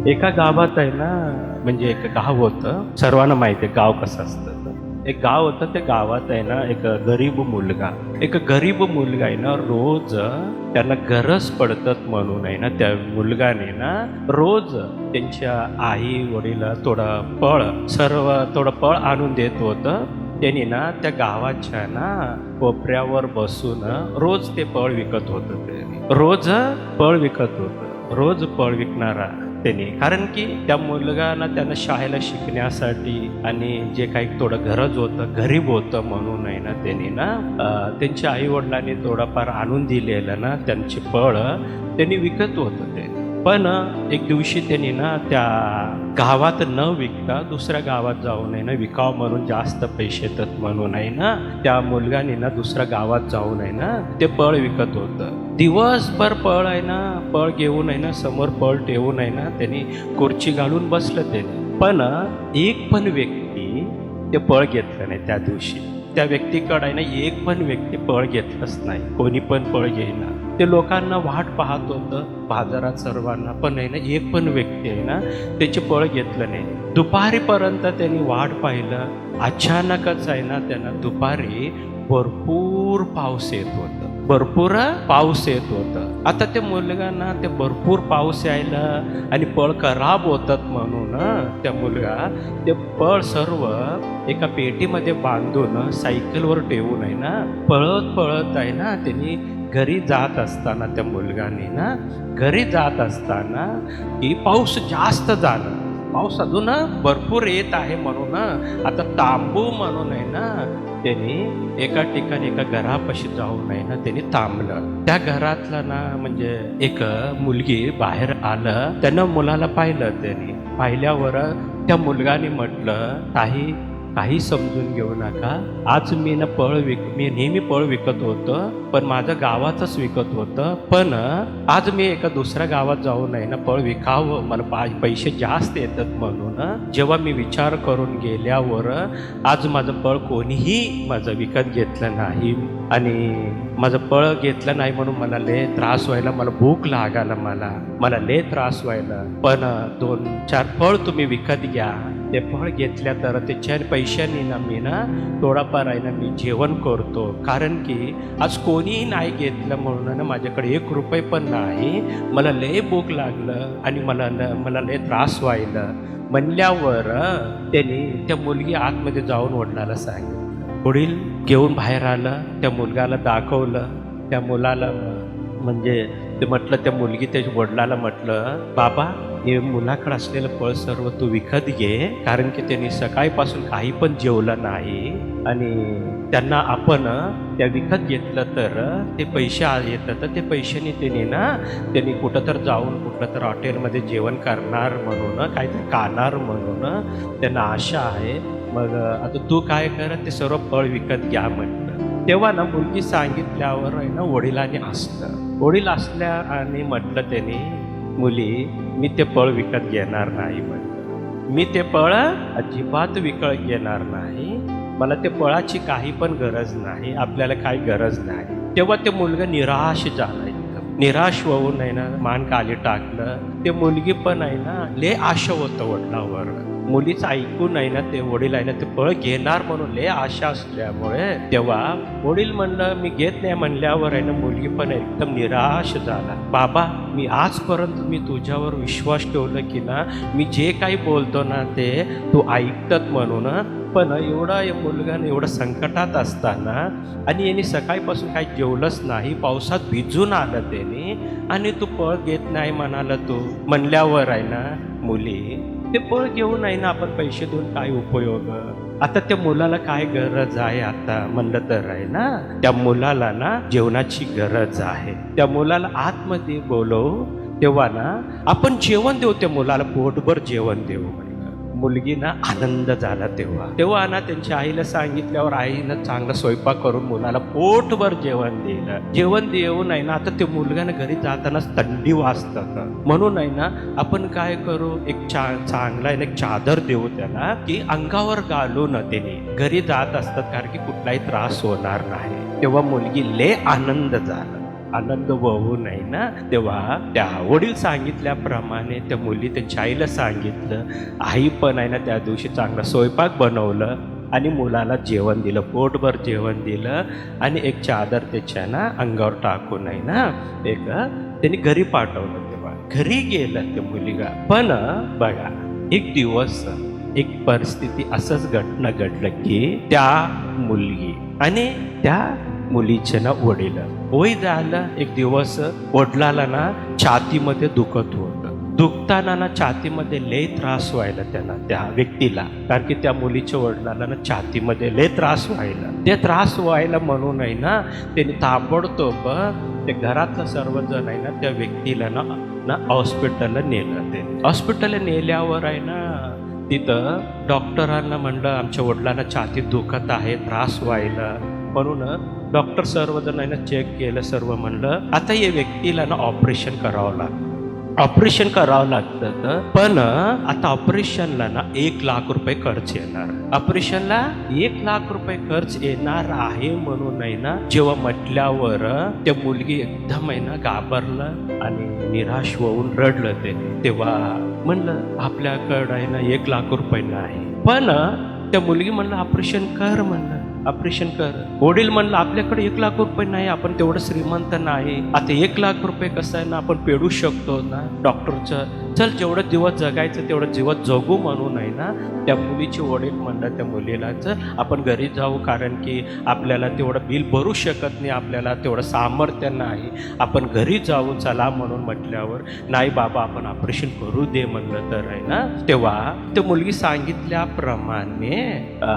एका गावात आहे ना, म्हणजे एक गाव होतं. सर्वांना माहिती आहे गाव कसं असतं. एक गाव होतं. त्या गावात आहे ना एक गरीब मुलगा आहे ना, रोज त्यांना गरज पडतात म्हणून आहे ना, त्या मुलगाने ना रोज त्यांच्या आई वडील थोडं फळ आणून देत होतं. त्यांनी ना त्या गावाच्या ना कोपऱ्यावर बसून रोज ते फळ विकत होतं. ते रोज फळ विकणारा त्यांनी, कारण की त्या मुलगांना त्यांना शाळेला शिकण्यासाठी आणि जे काही थोडं गरीब होतं म्हणून आहे ना, त्यांनी ना त्यांच्या आई वडिलांनी थोडंफार आणून दिलेलं ना त्यांचे फळ त्यांनी विकत होतं. ते पण एक दिवशी त्यांनी ना त्या गावात न विकता दुसऱ्या गावात जाऊन आहे ना विकावं म्हणून, जास्त पैसे येतात म्हणून आहे ना, त्या मुलगाने ना दुसऱ्या गावात जाऊन आहे ना ते फळ विकत होतं. दिवसभर फळ घेऊन आहे ना, समोर फळ ठेवून आहे ना त्यांनी खुर्ची घालून बसलं. त्याने पण एक पण व्यक्ती ते फळ घेतलं नाही. त्या दिवशी त्या व्यक्तीकडे आहे ना एक पण व्यक्ती फळ घेतलंच नाही. कोणी पण फळ घेईना. ते लोकांना वाट पाहत होतं बाजारात सर्वांना, पण आहे ना एक पण व्यक्ती आहे ना त्याचे फळ घेतलं नाही. दुपारीपर्यंत त्यांनी वाट पाहिलं. अचानकच आहे ना त्यांना दुपारी भरपूर पाऊस येत होता. आता त्या मुलगांना ते भरपूर पाऊस यायला आणि फळ खराब होतात म्हणून त्या मुलगा ते फळ सर्व एका पेटीमध्ये बांधून सायकलवर ठेवून आहे ना पळत आहे ना त्यांनी घरी जात असताना, त्या मुलगाने ना घरी जात असताना की पाऊस जास्त झाला. पाऊस अजून भरपूर येत आहे म्हणून आता थांबू म्हणून आहे ना त्यांनी एका ठिकाणी एका घरापाशी जाऊन आहे ना त्यांनी थांबलं. त्या घरातला ना म्हणजे एक मुलगी बाहेर आलं. त्यानं मुलाला पाहिलं. त्यांनी पाहिल्यावर त्या मुलगाने म्हटलं, काही समजून घेऊ नका. आज मी नेहमी फळ विकत होतं, पण माझ्या गावातच विकत होतं. पण आज मी एका दुसऱ्या गावात जाऊन आहे ना फळ विकावं, मला पैसे जास्त येतात म्हणून जेव्हा मी विचार करून गेल्यावर आज माझं फळ कोणीही माझं विकत घेतलं नाही. आणि माझं फळ घेतलं नाही म्हणून मला लय त्रास व्हायला, मला भूक लागायला, मला लय त्रास व्हायला. पण 2-4 फळ तुम्ही विकत घ्या. ते फळ घेतल्या तर त्याच्या पैशाने ना मी ना थोडाफार आहे ना मी जेवण करतो, कारण की आज कोणीही नाही घेतलं म्हणून ना माझ्याकडे 1 रुपये पण नाही. मला लय भूक लागलं आणि मला लय त्रास व्हायला म्हणल्यावर त्यांनी त्या मुलगी आतमध्ये जाऊन वडिलाला सांगितलं. वडील घेऊन बाहेर आलं. त्या मुलगाला दाखवलं. त्या मुलाला म्हणजे ते म्हटलं, त्या मुलगी त्याच्या वडिलाला म्हटलं, बाबा हे मुलाकडे असलेलं फळ सर्व तू विकत घे, कारण की त्यांनी सकाळपासून काही पण जेवलं नाही आणि त्यांना आपण त्या विकत घेतलं तर ते पैसे येतात. तर ते पैशाने त्यांनी कुठं तर जाऊन कुठलं तर हॉटेलमध्ये जेवण करणार म्हणून, काहीतरी खाणार म्हणून त्यांना आशा आहे. मग आता तू काय कर, ते सर्व फळ विकत घ्या म्हटलं. तेव्हा ना मुलगी सांगितल्यावर आहे ना वडील असल्या आणि म्हटलं त्यांनी, मुली मी ते फळ विकत घेणार नाही म्हटलं. मी ते फळ अजिबात विकत घेणार नाही. मला ते फळाची काही पण गरज नाही. आपल्याला काही गरज नाही. तेव्हा ते मुलगा निराश झाला. निराश होऊन आहे ना मान खाली टाकलं. ते मुलगी पण आहे ना लय आशा होतं वडिलावर. मुलीचं ऐकून आहे ना ते वडील आहे ना ते फळ घेणार म्हणून लय आशा असल्यामुळे तेव्हा वडील म्हणलं मी घेत नाही म्हणल्यावर आहे ना मुलगी पण एकदम निराश झाला. बाबा मी आजपर्यंत मी तुझ्यावर विश्वास ठेवलं की ना मी जे काही बोलतो ना ते तू ऐकतात म्हणून, पण मुलगानं एवढं संकटात असताना आणि याने सकाळपासून काही जेवलंच नाही, पावसात भिजून आलं त्याने, आणि तू फळ घेत नाही म्हणाला तू म्हणल्यावर आहे ना मुली ते फळ घेऊन आहे ना आपण पैसे देऊन काय उपयोग. आता त्या मुलाला काय गरज आहे आता म्हणलं तर आहे ना त्या मुलाला ना जेवणाची गरज आहे. त्या मुलाला आतमध्ये बोलवू तेव्हा ना आपण जेवण देऊ, त्या मुलाला पोटभर जेवण देऊ. मुलगी ना आनंद झाला. तेव्हा ना त्यांच्या आईला सांगितल्यावर आईनं चांगला स्वयंपाक करून मुलाला पोटभर जेवण दिलं. जेवण देऊन आहे ना आता ते मुलगानं घरी जातानाच थंडी वाजतात म्हणून आहे ना आपण काय करू, एक चांगला एक चादर देऊ त्याला की अंगावर घालून त्याने घरी जात असतात, कारण की कुठलाही त्रास होणार नाही. तेव्हा मुलगी लय आनंद झाला. आनंद होऊ नये ना, तेव्हा त्या वडील सांगितल्याप्रमाणे त्या मुली त्यांच्या आईला सांगितलं. आई पण आहे ना त्या दिवशी चांगला स्वयंपाक बनवलं आणि मुलाला जेवण दिलं, पोटभर जेवण दिलं आणि एक चादर त्याच्या ना अंगावर टाकून आहे ना एक त्यांनी घरी पाठवलं. तेव्हा घरी गेलं ते मुलगा. पण बघा एक दिवस एक परिस्थिती असंच घटना घडलं की त्या मुलगी आणि त्या मुलीचे ना वडील वय झालं. एक दिवस वडिलाला ना छातीमध्ये दुखत होतं. दुखताना ना छातीमध्ये लय त्रास व्हायला त्यांना त्या व्यक्तीला, कारण की त्या मुलीच्या वडिलाला ना छातीमध्ये लय त्रास व्हायला. ते त्रास व्हायला म्हणून आहे ना त्यांनी ताबडतोब ते घरातलं सर्वजण आहे ना त्या व्यक्तीला ना हॉस्पिटलला नेलं. ते हॉस्पिटलला नेल्यावर आहे ना तिथं डॉक्टरांना म्हणलं आमच्या वडिलांना छातीत दुखत आहे, त्रास व्हायला, म्हणून डॉक्टर सर्वजण आहे ना चेक केलं सर्व. म्हणलं आता या व्यक्तीला ना ऑपरेशन करावं लागतं. ऑपरेशन करावं लागतं, पण आता ऑपरेशनला ना 1,00,000 खर्च येणार. ऑपरेशनला 1,00,000 खर्च येणार आहे म्हणून आहे ना जेव्हा म्हटल्यावर त्या मुलगी एकदम आहे ना घाबरलं आणि निराश होऊन रडलं. ते तेव्हा म्हणलं आपल्याकडं आहे ना 1,00,000 नाही. पण त्या मुलगी म्हणलं ऑपरेशन कर, म्हणलं ऑपरेशन कर. वडील म्हणलं आपल्याकडे 1,00,000 नाही, आपण तेवढं श्रीमंत नाही. आता 1,00,000 कसं आहे ना आपण पेडू शकतो ना. डॉक्टरचं चल जेवढं दिवस जगायचं तेवढं दिवस जगू म्हणून आहे ना त्या मुलीचे वडील म्हणलं त्या मुलीला चल आपण घरी जाऊ, कारण की आपल्याला तेवढं बिल भरू शकत नाही, आपल्याला तेवढं सामर्थ्य नाही, आपण घरी जाऊ चला. म्हणून म्हटल्यावर नाही बाबा आपण ऑपरेशन करू दे म्हणलं. तर आहे ना तेव्हा त्या मुलगी सांगितल्याप्रमाणे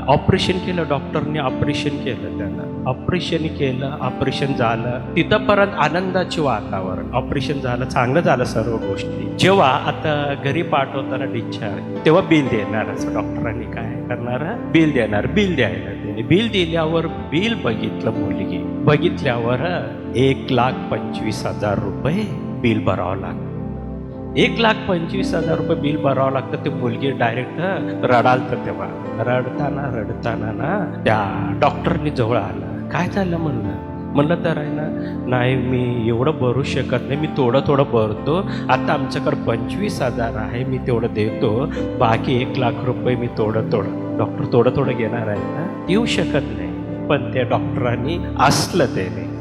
ऑपरेशन केलं. डॉक्टरने ऑपरेशन केलं, त्यांना ऑपरेशन केलं, ऑपरेशन झालं. तिथंपर्यंत आनंदाचे वातावरण. ऑपरेशन झालं, चांगलं झालं सर्व गोष्टी. जेव्हा आता घरी पाठवताना डिस्चार्ज तेव्हा बिल देणार. असं डॉक्टरांनी काय करणार, बिल देणार. बिल द्यायला दिले. बिल दिल्यावर बिल बघितलं मुलगी. बघितल्यावर 1,25,000 बिल भरावं लागतं. 1,25,000 बिल भरावं लागतं. ते मुलगी डायरेक्ट रडालतं. तेव्हा रडताना ना त्या डॉक्टरनी जवळ आलं. काय झालं म्हणलं तर आहे ना नाही मी एवढं भरू शकत नाही, मी थोडं भरतो. आता आमच्याकडे 25,000 आहे, मी तेवढं देतो, बाकी 1,00,000 मी थोडं डॉक्टर थोडं घेणार आहे ना, येऊ शकत नाही. पण त्या डॉक्टरांनी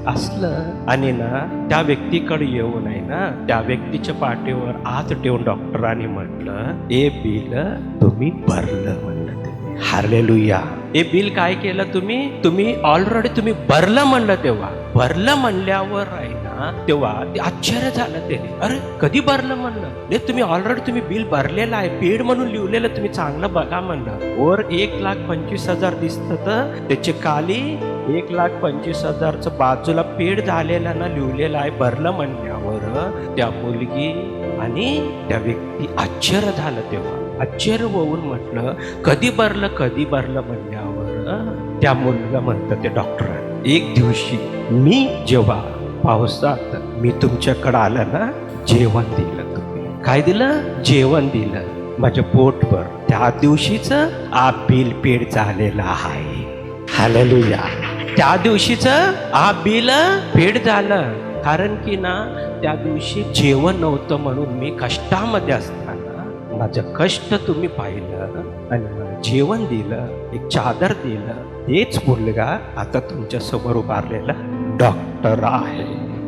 असलं आणि ना त्या व्यक्तीकडे येऊन आहे ना त्या व्यक्तीच्या पाठीवर हात ठेवून डॉक्टरांनी म्हटलं हे बिल तुम्ही भरलं म्हणलं. हालेलुया. हे बिल काय केलं तुम्ही ऑलरेडी तुम्ही भरलं म्हणलं. तेव्हा भरलं म्हणल्यावर आहे ना तेव्हा ते आश्चर्य झालं. त्याने अरे कधी भरलं म्हणलं. नाही तुम्ही ऑलरेडी तुम्ही बिल भरलेलं आहे, पेड म्हणून लिहिलेलं, तुम्ही चांगलं बघा म्हणलं. वर 1,25,000 दिसतं तर त्याचे खाली 1,25,000 बाजूला पेड झालेला ना लिहिलेलं आहे. भरलं म्हणल्यावर त्या मुलगी आणि त्या व्यक्ती आश्चर्य झालं. तेव्हा आश्चर्य होऊन म्हटलं कधी भरलं म्हणल्यावर त्या मुलगा म्हणतं ते डॉक्टर एक दिवशी मी जेव्हा पावसात मी तुमच्याकडं आलं ना जेवण दिलं. तुम्ही काय दिलं? जेवण दिलं माझ्या पोटभर. त्या दिवशीच बिल पेड झालेलं आहे. हालेलुया. त्या दिवशीच बिल पेड झालं, कारण की ना त्या दिवशी जेवण नव्हतं म्हणून मी कष्टामध्ये असताना माझं कष्ट तुम्ही पाहिलं आणि मला जेवण दिलं, एक चादर दिलं. तेच मुलगा आता तुमच्या समोर उभारलेला डॉक्टर आहे.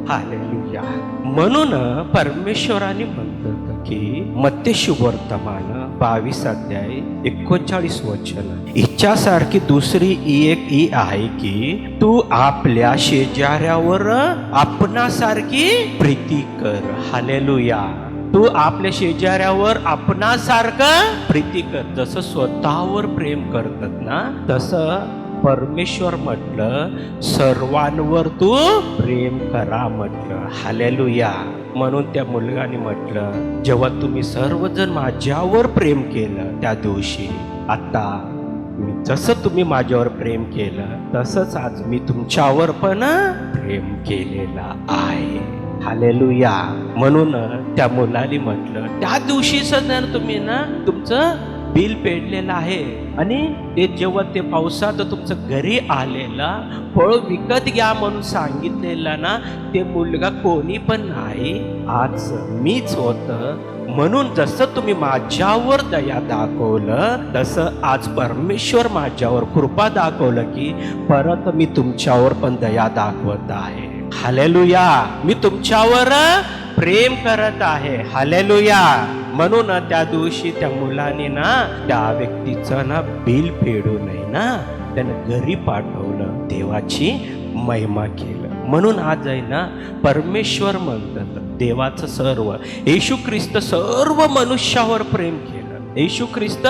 हालेलुया. म्हणून परमेश्वराने म्हणतात की मत्ते शुभवर्तमान 22 अध्याय 39 वचन, इच्छासारखी दुसरी एक आहे की तू आपल्या शेजाऱ्यावर आपणासारखी प्रीती कर. हालेलुया. तू आपल्या शेजाऱ्यावर आपणासारखं प्रीती कर. जसं स्वतःवर प्रेम करतात ना तसं परमेश्वर म्हटलं सर्वांवर तू प्रेम करा म्हटलं. हालेलुया. म्हणून त्या मुलगाने म्हटलं जेव्हा तुम्ही सर्वजण माझ्यावर प्रेम केलं त्या दिवशी, आता मी जसं तुम्ही माझ्यावर प्रेम केलं तसंच आज मी तुमच्यावर पण प्रेम केलेलं आहे. हालेलुया. म्हणून त्या मुलाने म्हटलं त्या दिवशीच जर तुम्ही ना तुमचं बिल फेडलेलं आहे आणि ते जेव्हा ते पावसात तुमचं घरी आलेलं फळ विकत घ्या म्हणून सांगितलेलं ना, ते मुलगा कोणी पण नाही, आज मीच होतं. म्हणून जसं तुम्ही माझ्यावर दया दाखवलं तसं आज परमेश्वर माझ्यावर कृपा दाखवलं की परत मी तुमच्यावर पण दया दाखवत आहे. हालेलुया. मी तुमच्यावर प्रेम करत आहे. हालेलुया. म्हणून त्या दिवशी त्या मुलाने ना त्या व्यक्तीचं ना बिल फेडू नये ना, त्यानं घरी पाठवलं, देवाची महिमा केलं. म्हणून आज आहे ना परमेश्वर म्हणतात देवाचं सर्व, येशू ख्रिस्त सर्व मनुष्यावर प्रेम केलं. येशू ख्रिस्त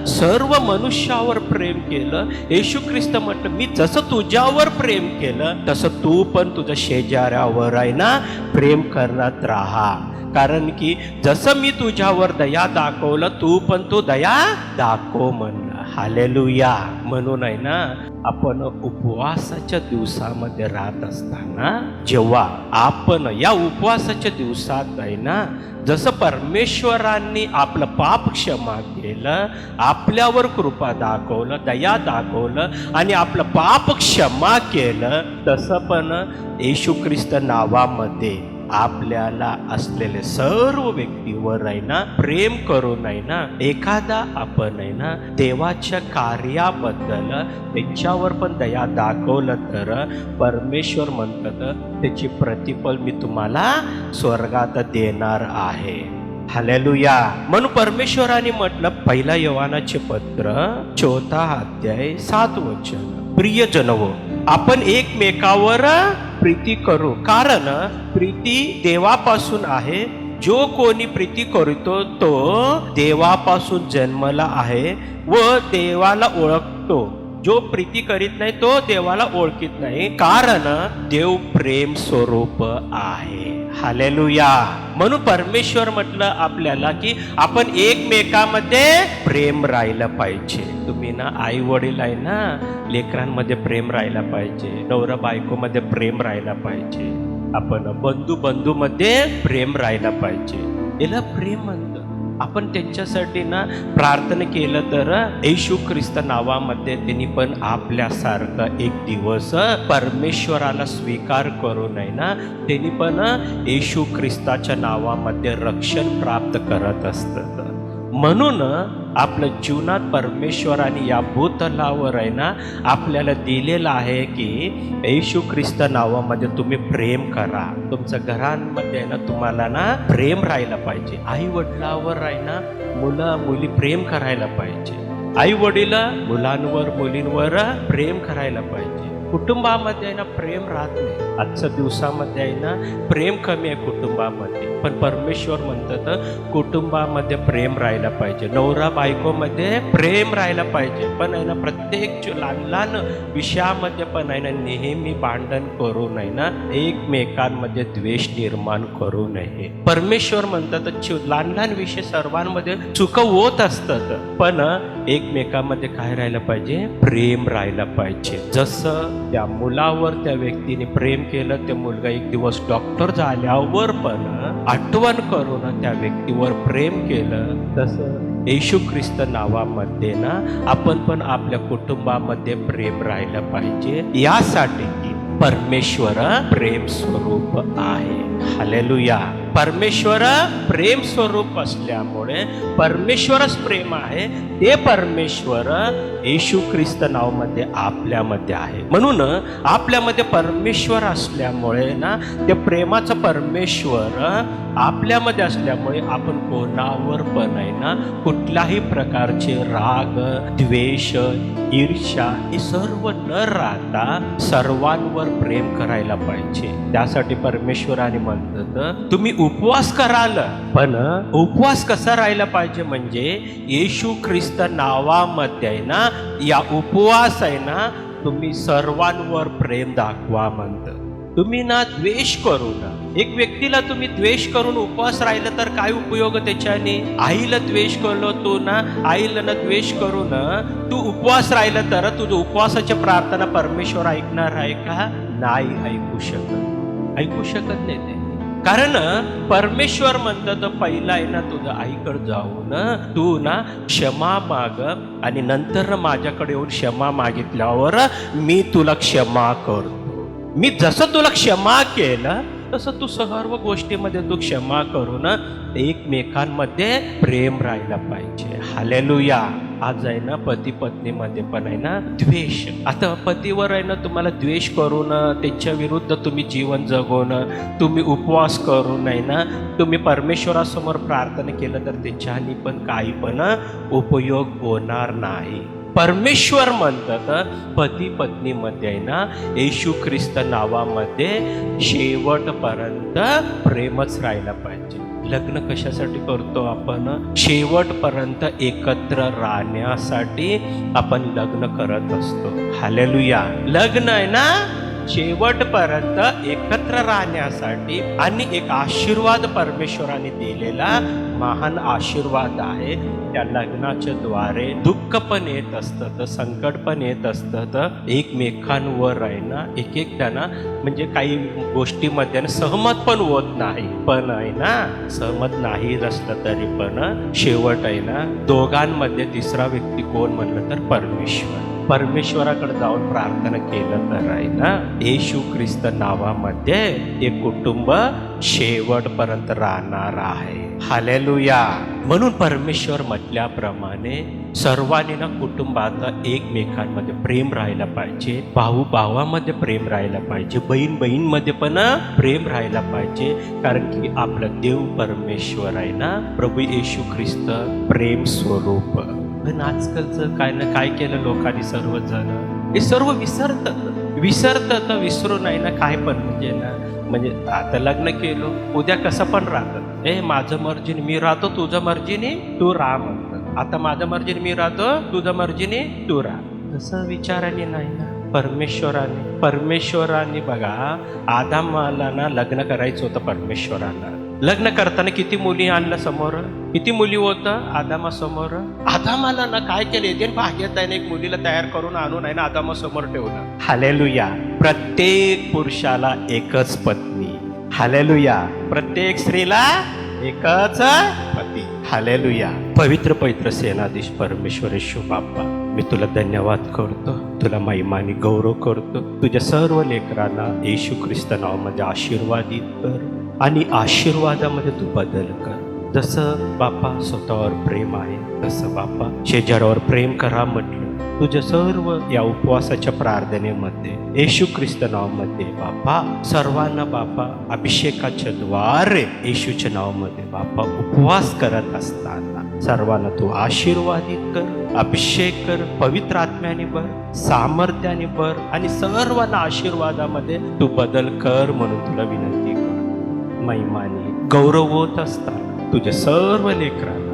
सर्व मनुष्यावर प्रेम केलं. येशू ख्रिस्त म्हटलं मी जसं तुझ्यावर प्रेम केलं तसं तू पण तुझ्या शेजाऱ्यावर आहे ना प्रेम करत राहा. कारण की जसं मी तुझ्यावर दया दाखवलं तू पण तू दया दाखव म्हणलं. हालेलुया. म्हणून आहे ना आपण उपवासाच्या दिवसामध्ये राहत असताना जेव्हा आपण या उपवासाच्या दिवसात आहे ना जसं परमेश्वरांनी आपलं पाप क्षमा केलं, आपल्यावर कृपा दाखवलं, दया दाखवलं आणि आपलं पाप क्षमा केलं, तसं पण येशू ख्रिस्त नावामध्ये आपल्याला असलेले सर्व व्यक्तीवर आहे ना प्रेम करून आहे ना एखादा आपण आहे ना देवाच्या कार्याबद्दल त्यांच्यावर पण दया दाखवलं तर परमेश्वर म्हणतात त्याची प्रतिफल मी तुम्हाला स्वर्गात देणार आहे. हालेलुया. म्हणून परमेश्वराने म्हटलं 1 योहानाचे पत्र 4 अध्याय 7 वचन, प्रियजनवो आपण एकमेकावर प्रीती करू, कारण प्रीती देवापासून आहे. जो कोणी प्रीती करतो तो देवापासून जन्मला आहे व देवाला ओळखतो. जो प्रीती करीत नाही तो देवाला ओळखीत नाही, कारण देव प्रेम स्वरूप आहे. हालेलुया. म्हणून परमेश्वर म्हटलं आपल्याला की आपण एकमेकांमध्ये प्रेम राहिलं पाहिजे. तुम्ही ना आई वडील आहे ना लेकरांमध्ये प्रेम राहिला पाहिजे, नवरा बायकोमध्ये प्रेम राहिला पाहिजे, आपण बंधू मध्ये प्रेम राहिला पाहिजे. याला प्रेम म्हणतं. आपण त्यांच्यासाठी ना प्रार्थना केलं तर येशू ख्रिस्त नावामध्ये त्यांनी पण आपल्यासारखं एक दिवस परमेश्वराला स्वीकार करू नये ना, त्यांनी पण येशू ख्रिस्ताच्या नावामध्ये रक्षण प्राप्त करत असतात. म्हणून आपल्या जीवनात परमेश्वराने या भूतलावर आहे ना आपल्याला दिलेलं आहे की येशू ख्रिस्त नावामध्ये तुम्ही प्रेम करा. तुमच्या घरांमध्ये ना तुम्हाला ना प्रेम राहायला पाहिजे. आई वडिलावर आहे ना मुलं मुली प्रेम करायला पाहिजे. आई वडील मुलांवर मुलींवर प्रेम करायला पाहिजे. कुटुंबामध्ये आहे ना प्रेम राहत नाही. आजच्या दिवसामध्ये आहे ना प्रेम कमी आहे कुटुंबामध्ये, पण परमेश्वर म्हणतात कुटुंबामध्ये प्रेम राहायला पाहिजे. नवरा बायकोमध्ये प्रेम राहायला पाहिजे, पण आहे ना प्रत्येक लहान लहान विषयामध्ये पण आहे ना नेहमी भांडण करू नये ना, एकमेकांमध्ये द्वेष निर्माण करू नये. परमेश्वर म्हणतात लहान लहान विषय सर्वांमध्ये चुका होत असतात, पण एकमेकांमध्ये काय राहायला पाहिजे, प्रेम राहायला पाहिजे. जसं त्या मुलावर त्या व्यक्तीने प्रेम केलं, ते मुलगा एक दिवस डॉक्टर झाल्यावर पण आठवण करून त्या व्यक्तीवर प्रेम केलं, तसं येशू ख्रिस्त नावामध्ये ना आपण पण आपल्या कुटुंबामध्ये प्रेम राहिलं पाहिजे. यासाठी की परमेश्वर प्रेम स्वरूप आहे. हालेलुया. परमेश्वर प्रेम स्वरूप असल्यामुळे परमेश्वरच प्रेम आहे. ते परमेश्वर येशू ख्रिस्त नावामध्ये आपल्यामध्ये आहे. म्हणून आपल्यामध्ये परमेश्वर असल्यामुळे ना ते प्रेमाचं परमेश्वर आपल्यामध्ये असल्यामुळे आपण कोणावर पण आहे ना कुठल्याही प्रकारचे राग, द्वेष, ईर्ष्या हे सर्व न राहता सर्वांवर प्रेम करायला पाहिजे. त्यासाठी परमेश्वराने म्हणतात तुम्ही उपवास कराल, पण उपवास कसा राहिला पाहिजे म्हणजे येशू ख्रिस्त नावामध्ये आहे ना या उपवास आहे ना तुम्ही सर्वांवर प्रेम दाखवा म्हणतं. तुम्ही ना द्वेष करू ना. एक व्यक्तीला तुम्ही द्वेष करून उपवास राहिलं तर काय उपयोग त्याच्याने? आईला द्वेष करलो तू ना, आईला ना द्वेष करून तू उपवास राहिलं तर तुझं उपवासाच्या प्रार्थना परमेश्वर ऐकणार आहे का? नाही ऐकू शकत नाही ते. कारण परमेश्वर म्हणतं तर पहिला आहे ना तुझं आईकडे जाऊन तू ना क्षमा माग आणि नंतर माझ्याकडे येऊन क्षमा मागितल्यावर मी तुला क्षमा करतो. मी जसं तुला क्षमा केलं तसं तू सर्व गोष्टीमध्ये तू क्षमा करून एकमेकांमध्ये प्रेम राहिला पाहिजे. हालेलुया. आज आहे ना पती पत्नीमध्ये पण आहे ना द्वेष. आता पतीवर आहे ना तुम्हाला द्वेष करून त्याच्या विरुद्ध तुम्ही जीवन जगवून तुम्ही उपवास करून आहे ना तुम्ही परमेश्वरासमोर प्रार्थना केलं तर त्याच्यानी पण काही पण उपयोग होणार नाही. परमेश्वर म्हणतात पती पत्नीमध्ये आहे ना येशू ख्रिस्त नावामध्ये शेवटपर्यंत प्रेमच राहायला पाहिजे. लग्न कशासाठी करतो आपण? शेवटपर्यंत एकत्र राहण्यासाठी आपण लग्न करत असतो. हालेलुया. लग्न आहे ना शेवटपर्यंत एकत्र राहण्यासाठी आणि एक आशीर्वाद परमेश्वराने दिलेला महान आशीर्वाद आहे. त्या लग्नाच्या द्वारे दुःख पण येत असतं, संकट पण येत असतं. एकमेकांवर आहे ना एक एकदा ना म्हणजे काही गोष्टीमध्ये सहमत पण होत नाही, पण आहे ना सहमत नाही असलं तरी पण शेवट आहे ना दोघांमध्ये तिसरा व्यक्ती कोण म्हणलं तर परमेश्वर. परमेश्वराकडे जाऊन प्रार्थना केलं तर आहे ना येशू ख्रिस्त नावामध्ये एक कुटुंब शेवटपर्यंत राहणार आहे. हालेलुया. म्हणून परमेश्वर म्हटल्याप्रमाणे सर्वांनी ना कुटुंबात एकमेकांमध्ये प्रेम राहायला पाहिजे. भाऊ भावामध्ये प्रेम राहायला पाहिजे. बहीण बहीणमध्ये पण प्रेम राहायला पाहिजे. कारण की आपला देव परमेश्वर आहे ना प्रभू येशू ख्रिस्त प्रेम स्वरूप. पण आजकालचं काय ना काय केलं लोकांनी सर्वजण हे सर्व विसरतात विसरून आहे ना काय पण म्हणजे आता लग्न केलो उद्या कसं पण राहतात. माझं मर्जीने मी राहतो, तुझं मर्जीने तू राह म्हणतात. आता माझं मर्जीने मी राहतो, तुझं मर्जीने तू राह. तसं विचाराने नाही ना परमेश्वराने बघा आदामाला ना लग्न करायचं होतं. परमेश्वराला लग्न करताना किती मुली आणलं समोर? किती मुली होतं आदामासमोर? आदामाला ना काय केले ते भाग्यात आहे एक मुलीला तयार करून आणून आहे ना आदामासमोर ठेवलं. हालेलुया. प्रत्येक पुरुषाला एकच पत्नी. हालेलुया. प्रत्येक स्त्रीला एकच पती. हालेलुया. पवित्र सेनाधीश परमेश्वर येशू बाप्पा, मी तुला धन्यवाद करतो, तुला महिमानी गौरव करतो. तुझ्या सर्व लेकरांना येशू ख्रिस्त नावामध्ये आशीर्वादित कर आणि आशीर्वादामध्ये तू बदल कर. जसं बापा स्वतःवर प्रेम आहे तसं बापा शेजाऱ्यावर प्रेम करा म्हटलं. तुझ्या सर्व या उपवासाच्या प्रार्थनेमध्ये येशू ख्रिस्त नावामध्ये बापा सर्वांना बापा अभिषेकाच्या द्वारे येशूच्या नावामध्ये बापा उपवास करत असताना सर्वांना तू आशीर्वादित कर, अभिषेक कर, पवित्र आत्म्याने भर, सामर्थ्याने भर आणि सर्वांना आशीर्वादामध्ये तू बदल कर म्हणून तुला विनंती कर. महिमाने गौरव होत असताना तुझ्या सर्व लेकरांना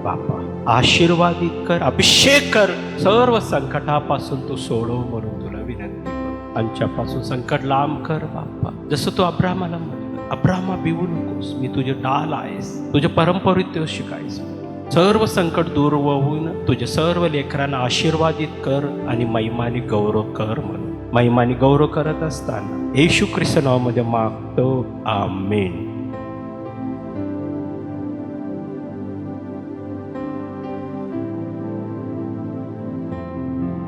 बापा आशीर्वादित कर, अभिषेक कर, सर्व संकटापासून तू सोडव म्हणून तुला विनंती कर. आमच्यापासून संकट लांब कर बापा. जसं तू अब्राहमाला म्हणलं, अब्राहमा भिवू नकोस, मी तुझे डाल आहेस, तुझे परमपवित्र शिकायस. सर्व संकट दूर होऊन तुझ्या सर्व लेकरांना आशीर्वादित कर आणि महिमाने गौरव कर म्हणून महिमाने गौरव करत असताना येशू ख्रिस्त नावामध्ये मागतो. आमेन.